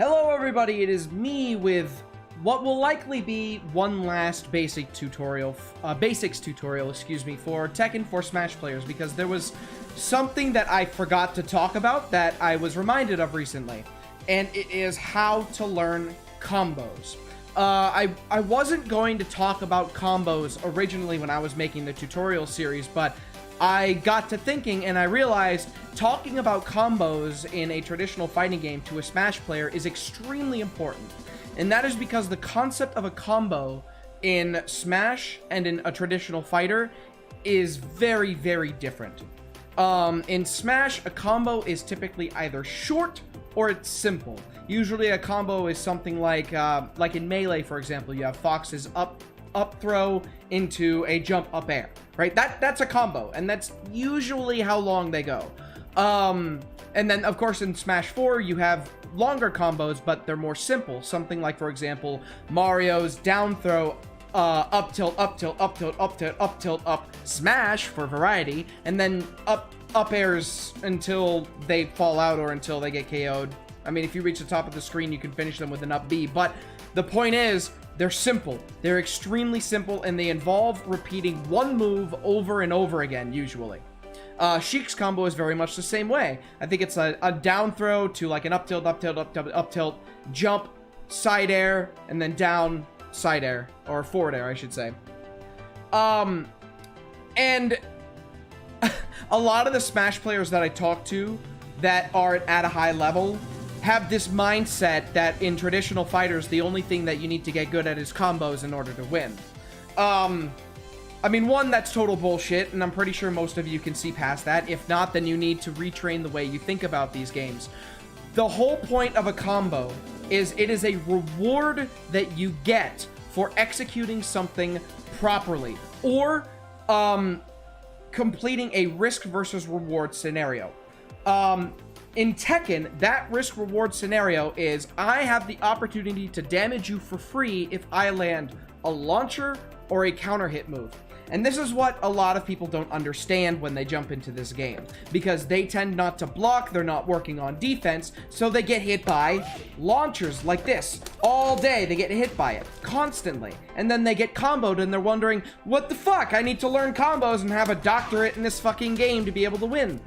Hello everybody, it is me with what will likely be one last basics tutorial, for Tekken for Smash players, because there was something that I forgot to talk about that I was reminded of recently, and it is how to learn combos. I wasn't going to talk about combos originally when I was making the tutorial series, but I got to thinking and I realized talking about combos in a traditional fighting game to a Smash player is extremely important. And that is because the concept of a combo in Smash and in a traditional fighter is very, very different. In Smash, a combo is typically either short or it's simple. Usually a combo is something like in Melee, for example, you have Fox's up throw into a jump up air, right? That's a combo, and that's usually how long they go. And then, of course, in Smash 4, you have longer combos, but they're more simple. Something like, for example, Mario's down throw, up tilt, up tilt, up tilt, up tilt, up tilt, up smash for variety, and then up airs until they fall out or until they get KO'd. I mean, if you reach the top of the screen, you can finish them with an up B, but the point is, they're simple. They're extremely simple, and they involve repeating one move over and over again, usually. Sheik's combo is very much the same way. I think it's a down throw to like an up tilt, up tilt, up tilt, up tilt, jump, side air, and then down, side air, or forward air, I should say. And a lot of the Smash players that I talk to that are at a high level have this mindset that in traditional fighters, the only thing that you need to get good at is combos in order to win. I mean, one, that's total bullshit, and I'm pretty sure most of you can see past that. If not, then you need to retrain the way you think about these games. The whole point of a combo is it is a reward that you get for executing something properly, or completing a risk versus reward scenario. In Tekken, that risk-reward scenario is I have the opportunity to damage you for free if I land a launcher or a counter hit move. And this is what a lot of people don't understand when they jump into this game, because they tend not to block, they're not working on defense, so they get hit by launchers like this. All day, they get hit by it, constantly. And then they get comboed and they're wondering, what the fuck? I need to learn combos and have a doctorate in this fucking game to be able to win.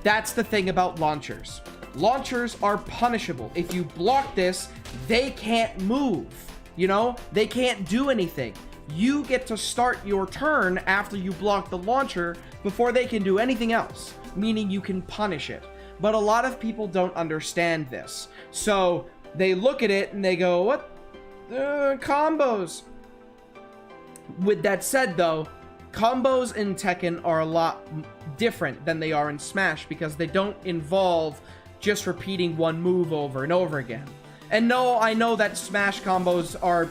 That's the thing about launchers. Launchers are punishable. If you block this, they can't move. You know? They can't do anything. You get to start your turn after you block the launcher before they can do anything else, meaning you can punish it. But a lot of people don't understand this. So they look at it and they go, what? Combos. With that said, though, combos in Tekken are a lot different than they are in Smash, because they don't involve just repeating one move over and over again. And no, I know that Smash combos are,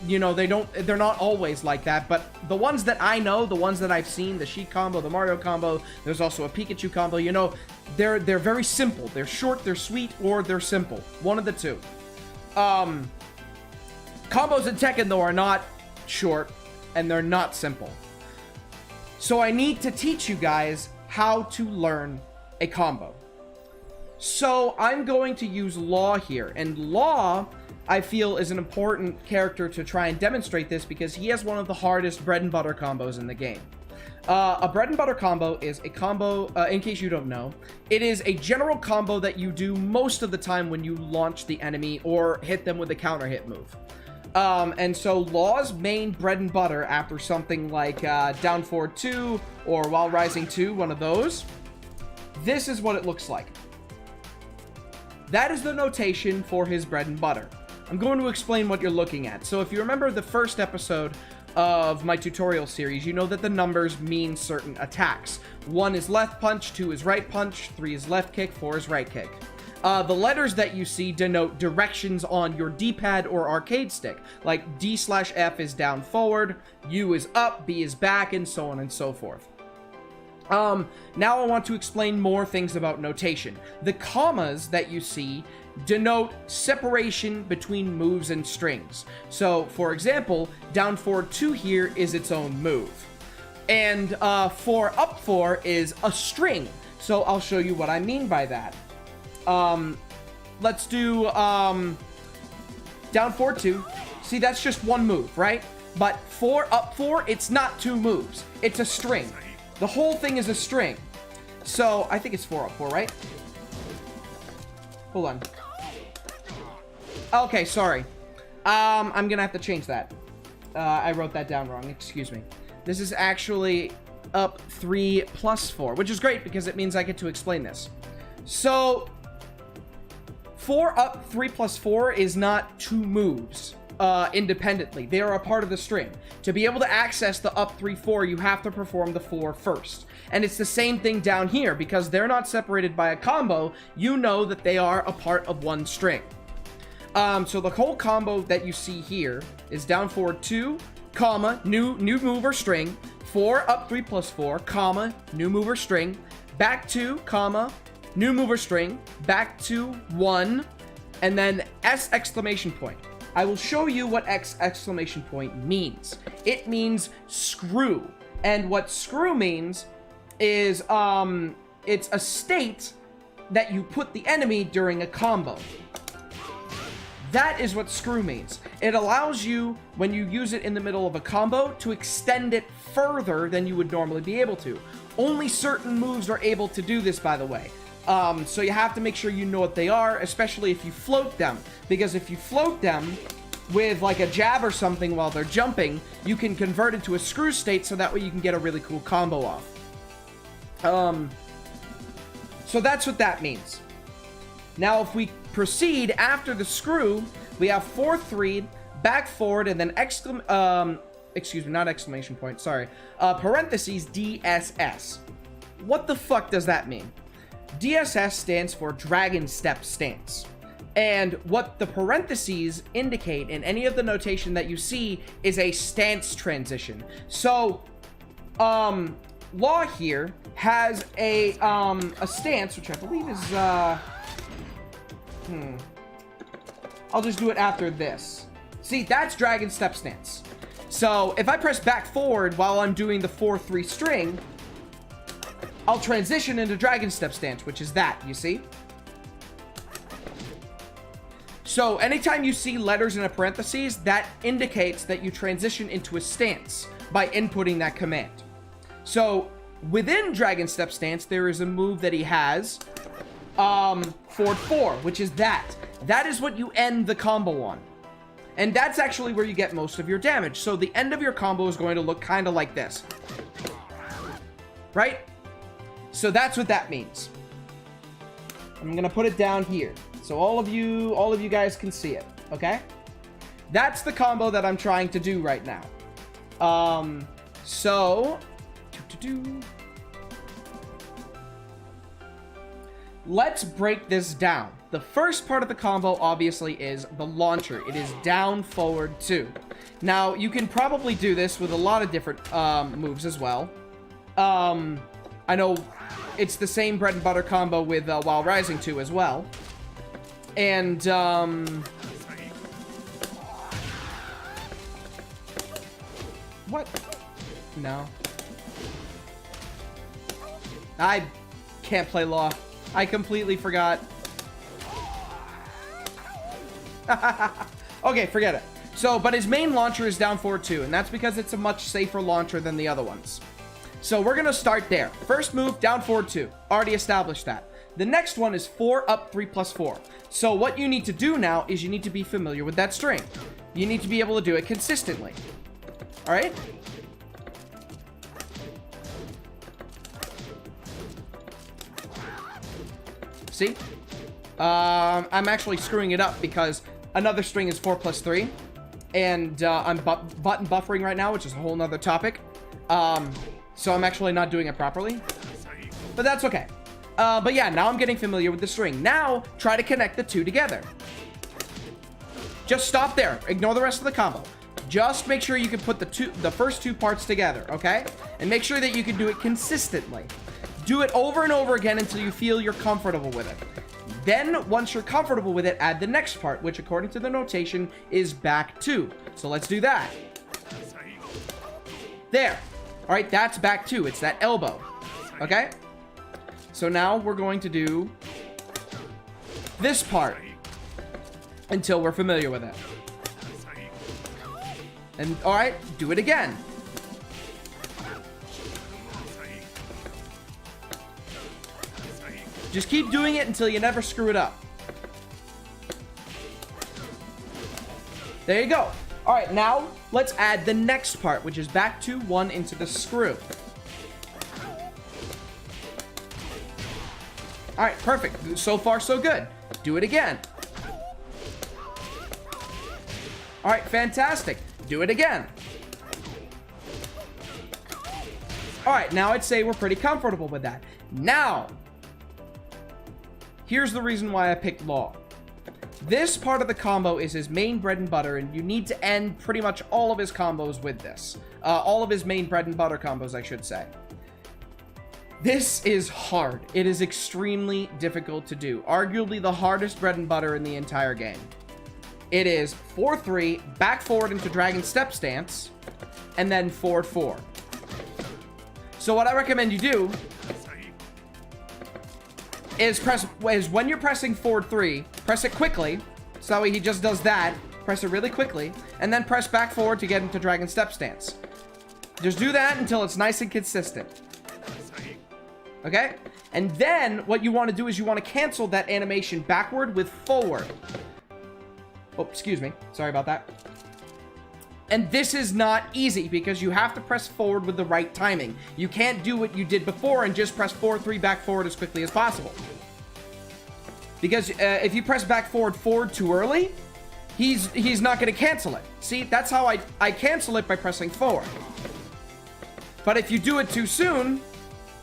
you know, they're not always like that, but the ones that I know, the ones that I've seen, the Sheik combo, the Mario combo, there's also a Pikachu combo, you know, they're very simple. They're short, they're sweet, or they're simple. One of the two. Combos in Tekken, though, are not short, and they're not simple. So I need to teach you guys how to learn a combo. So I'm going to use Law here, and Law, I feel, is an important character to try and demonstrate this, because he has one of the hardest bread and butter combos in the game. A bread and butter combo is a combo, in case you don't know, it is a general combo that you do most of the time when you launch the enemy or hit them with a counter hit move. And so Law's main bread and butter after something like down forward 2 or while rising 2, one of those, this is what it looks like. That is the notation for his bread and butter. I'm going to explain what you're looking at. So if you remember the first episode of my tutorial series, you know that the numbers mean certain attacks. 1 is left punch, 2 is right punch, 3 is left kick, 4 is right kick. The letters that you see denote directions on your D-pad or arcade stick, like D/F is down forward, U is up, B is back, and so on and so forth. Now I want to explain more things about notation. The commas that you see denote separation between moves and strings. So, for example, down forward 2 here is its own move. And for up 4 is a string. So I'll show you what I mean by that. let's do, down 4, 2. See, that's just one move, right? But 4, up 4, it's not 2 moves. It's a string. The whole thing is a string. So, I think it's 4, up 4, right? Hold on. Okay, sorry. I'm gonna have to change that. I wrote that down wrong. Excuse me. This is actually up 3 plus 4, which is great because it means I get to explain this. So, 4 up 3 plus 4 is not 2 moves independently. They are a part of the string. To be able to access the up 3, 4, you have to perform the 4 first. And it's the same thing down here. Because they're not separated by a combo, you know that they are a part of one string. So the whole combo that you see here is down 4, 2, comma, new move or string, 4, up 3 plus 4, comma, new move or string, back 2, comma, new move or string, back to 1, and then S exclamation point. I will show you what X exclamation point means. It means screw. And what screw means is, it's a state that you put the enemy during a combo. That is what screw means. It allows you, when you use it in the middle of a combo, to extend it further than you would normally be able to. Only certain moves are able to do this, by the way. So you have to make sure you know what they are, especially if you float them. Because if you float them with like a jab or something while they're jumping, you can convert it to a screw state so that way you can get a really cool combo off. So that's what that means. Now, if we proceed after the screw, we have 4, 3, back forward, and then excuse me, not exclamation point, sorry. Parentheses DSS. What the fuck does that mean? DSS stands for Dragon Step Stance. And what the parentheses indicate in any of the notation that you see is a stance transition. So, Law here has a stance, which I believe is, I'll just do it after this. See, that's Dragon Step Stance. So, if I press back forward while I'm doing the 4-3 string, I'll transition into Dragon Step Stance, which is that, you see? So, anytime you see letters in a parentheses, that indicates that you transition into a stance by inputting that command. So, within Dragon Step Stance, there is a move that he has, forward 4, which is that. That is what you end the combo on. And that's actually where you get most of your damage. So, the end of your combo is going to look kind of like this. Right? So, that's what that means. I'm going to put it down here. So all of you guys can see it, okay? That's the combo that I'm trying to do right now. Let's break this down. The first part of the combo, obviously, is the launcher. It is down, forward, 2. Now, you can probably do this with a lot of different moves as well. I know it's the same bread and butter combo with While Rising 2 as well. And, what? No. I can't play Law. I completely forgot. Okay, forget it. So, but his main launcher is down forward 2, and that's because it's a much safer launcher than the other ones. So, we're gonna start there. First move, down forward 2. Already established that. The next one is 4 up 3 plus 4. So what you need to do now is you need to be familiar with that string. You need to be able to do it consistently. Alright? See? I'm actually screwing it up because another string is 4 plus 3. And I'm button buffering right now, which is a whole nother topic. So I'm actually not doing it properly. But that's okay. But yeah, now I'm getting familiar with the string. Now, try to connect the 2 together. Just stop there. Ignore the rest of the combo. Just make sure you can put the first 2 parts together, okay? And make sure that you can do it consistently. Do it over and over again until you feel you're comfortable with it. Then, once you're comfortable with it, add the next part, which according to the notation is back 2. So let's do that. There. All right, that's back 2. It's that elbow. Okay? So now we're going to do this part. until we're familiar with it. And, alright, do it again. Just keep doing it until you never screw it up. There you go. Alright, now let's add the next part, which is back to 1 into the screw. Alright, perfect. So far, so good. Do it again. Alright, fantastic. Do it again. Alright, now I'd say we're pretty comfortable with that. Now, here's the reason why I picked Law. This part of the combo is his main bread and butter, and you need to end pretty much all of his combos with this. All of his main bread and butter combos, I should say. This is hard. It is extremely difficult to do. Arguably the hardest bread and butter in the entire game. It is 4-3, back forward into Dragon Step Stance, and then forward 4. So what I recommend you do is when you're pressing forward 3, press it quickly, so that way he just does that, press it really quickly, and then press back forward to get into Dragon Step Stance. Just do that until it's nice and consistent. Okay? And then what you want to do is you want to cancel that animation backward with forward. Oh, excuse me. Sorry about that. And this is not easy because you have to press forward with the right timing. You can't do what you did before and just press forward 3 back forward as quickly as possible. Because if you press back forward too early, he's not going to cancel it. See, that's how I cancel it, by pressing forward. But if you do it too soon,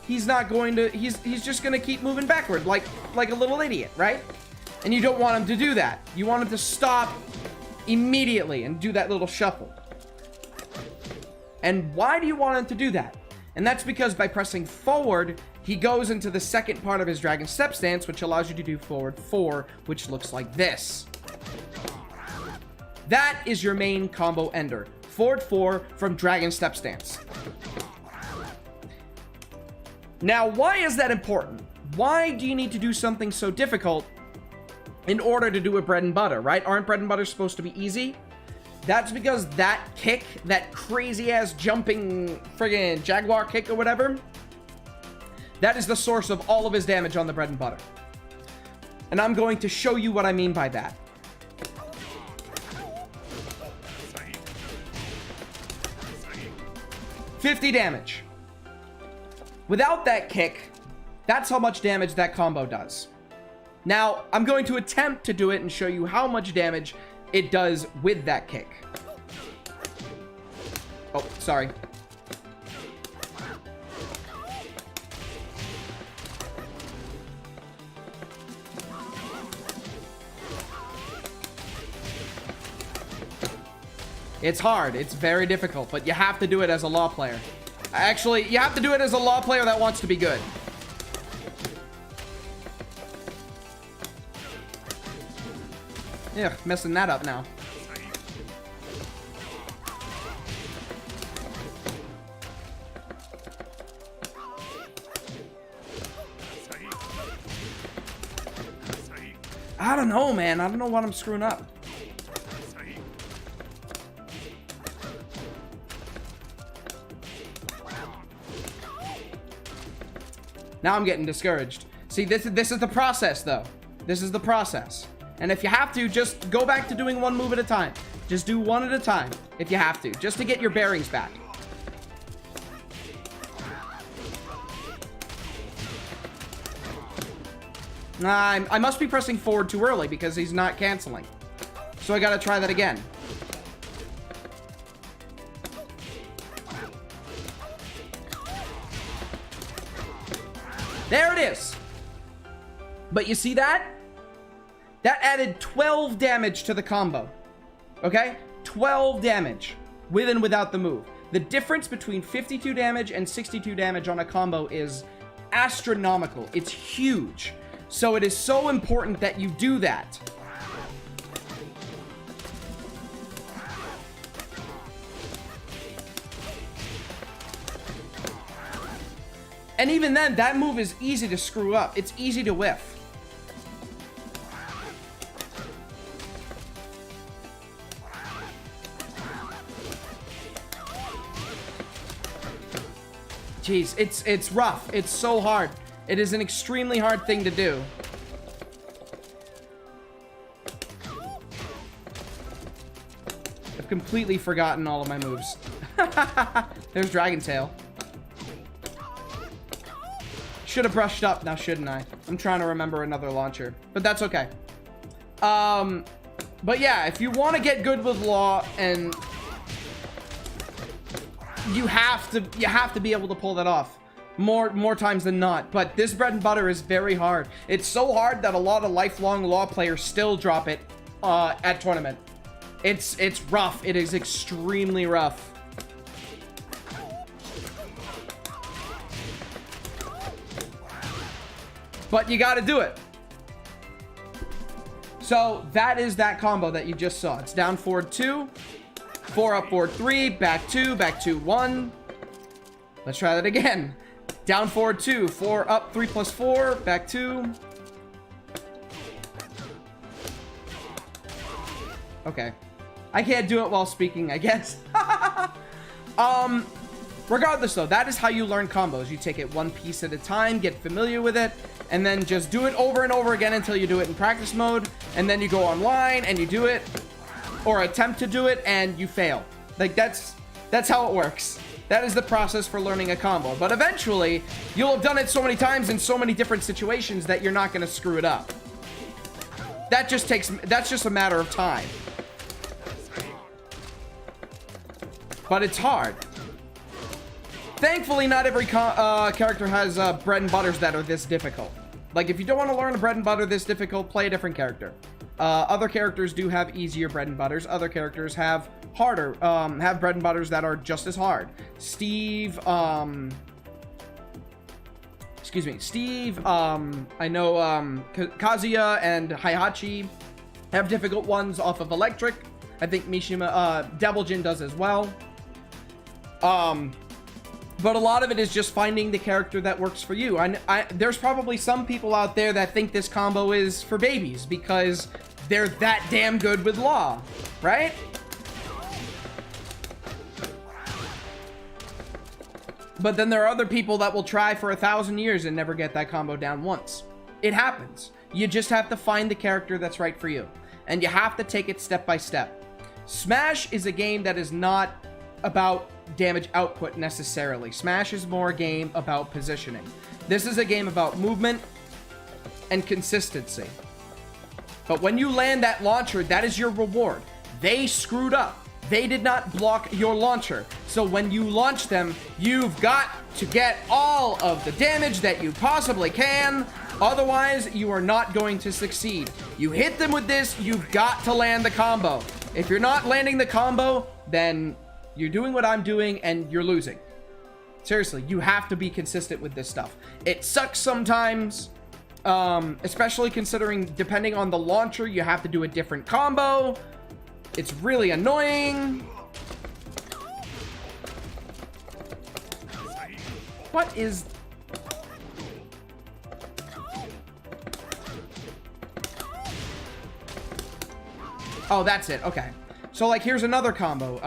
he's not going to, he's just going to keep moving backward like a little idiot, right? And you don't want him to do that. You want him to stop immediately and do that little shuffle. And why do you want him to do that? And that's because by pressing forward, he goes into the second part of his Dragon Step Stance, which allows you to do forward 4, which looks like this. That is your main combo ender. Forward 4 from Dragon Step Stance. Now, why is that important? Why do you need to do something so difficult in order to do a bread and butter, right? Aren't bread and butter supposed to be easy? That's because that kick, that crazy-ass jumping friggin' jaguar kick or whatever, that is the source of all of his damage on the bread and butter. And I'm going to show you what I mean by that. $50 damage. Without that kick, that's how much damage that combo does. Now, I'm going to attempt to do it and show you how much damage it does with that kick. Oh, sorry. It's hard. It's very difficult, but you have to do it as a Law player. Actually, you have to do it as a Law player that wants to be good. Yeah, messing that up now. I don't know, man. I don't know what I'm screwing up. Now I'm getting discouraged. See, this is the process, though. This is the process. And if you have to, just go back to doing one move at a time. Just do one at a time, if you have to, just to get your bearings back. I must be pressing forward too early because he's not canceling. So I gotta try that again. There it is. But you see that? That added 12 damage to the combo. Okay? 12 damage with and without the move. The difference between 52 damage and 62 damage on a combo is astronomical. It's huge. So it is so important that you do that. And even then, that move is easy to screw up. It's easy to whiff. Jeez, it's rough. It's so hard. It is an extremely hard thing to do. I've completely forgotten all of my moves. There's Dragon Tail. Should have brushed up now, shouldn't I? I'm trying to remember another launcher, but that's okay. But yeah, if you want to get good with Law, and you have to be able to pull that off more times than not. But this bread and butter is very hard. It's so hard that a lot of lifelong Law players still drop it at tournament. It's rough. It is extremely rough. But you got to do it. So that is that combo that you just saw. It's down forward 2, 4 up forward 3, back 2, 1. Let's try that again. Down forward 2, 4 up 3 plus 4, back 2. Okay. I can't do it while speaking, I guess. Regardless though, that is how you learn combos. You take it one piece at a time, get familiar with it, and then just do it over and over again until you do it in practice mode, and then you go online and you do it, or attempt to do it, and you fail. Like, that's how it works. That is the process for learning a combo. But eventually, you'll have done it so many times in so many different situations that you're not going to screw it up. That's just a matter of time. But it's hard. Thankfully, not every character has bread and butters that are this difficult. Like, if you don't want to learn a bread and butter this difficult, play a different character. Other characters do have easier bread and butters. Other characters have harder, have bread and butters that are just as hard. Steve, I know, Kazuya and Heihachi have difficult ones off of Electric. I think Mishima, Devil Jin does as well. But a lot of it is just finding the character that works for you. There's probably some people out there that think this combo is for babies because they're that damn good with Law, right? But then there are other people that will try for 1,000 years and never get that combo down once. It happens. You just have to find the character that's right for you. And you have to take it step by step. Smash is a game that is not about damage output necessarily. Smash is more a game about positioning. This is a game about movement and consistency. But when you land that launcher, that is your reward. They screwed up. They did not block your launcher. So when you launch them, you've got to get all of the damage that you possibly can. Otherwise, you are not going to succeed. You hit them with this, you've got to land the combo. If you're not landing the combo, then you're doing what I'm doing and you're losing. Seriously, you have to be consistent with this stuff. It sucks sometimes, especially considering depending on the launcher, you have to do a different combo. It's really annoying. What is... Oh, that's it. Okay. So, like, here's another combo.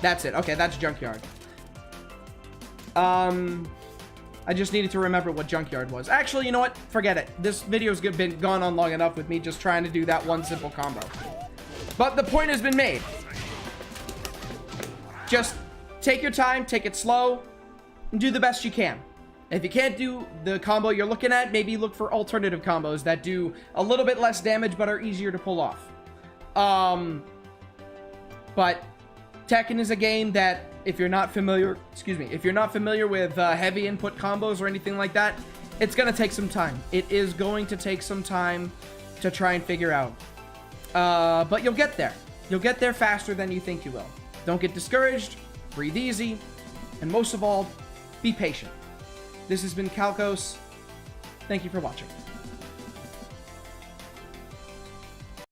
That's it. Okay, that's Junkyard. I just needed to remember what Junkyard was. Actually, you know what? Forget it. This video's been gone on long enough with me just trying to do that one simple combo. But the point has been made. Just take your time, take it slow, and do the best you can. If you can't do the combo you're looking at, maybe look for alternative combos that do a little bit less damage but are easier to pull off. But Tekken is a game that if you're not familiar, if you're not familiar with heavy input combos or anything like that, it's going to take some time. It is going to take some time to try and figure out. But you'll get there. You'll get there faster than you think you will. Don't get discouraged, breathe easy, and most of all, be patient. This has been Calkos. Thank you for watching.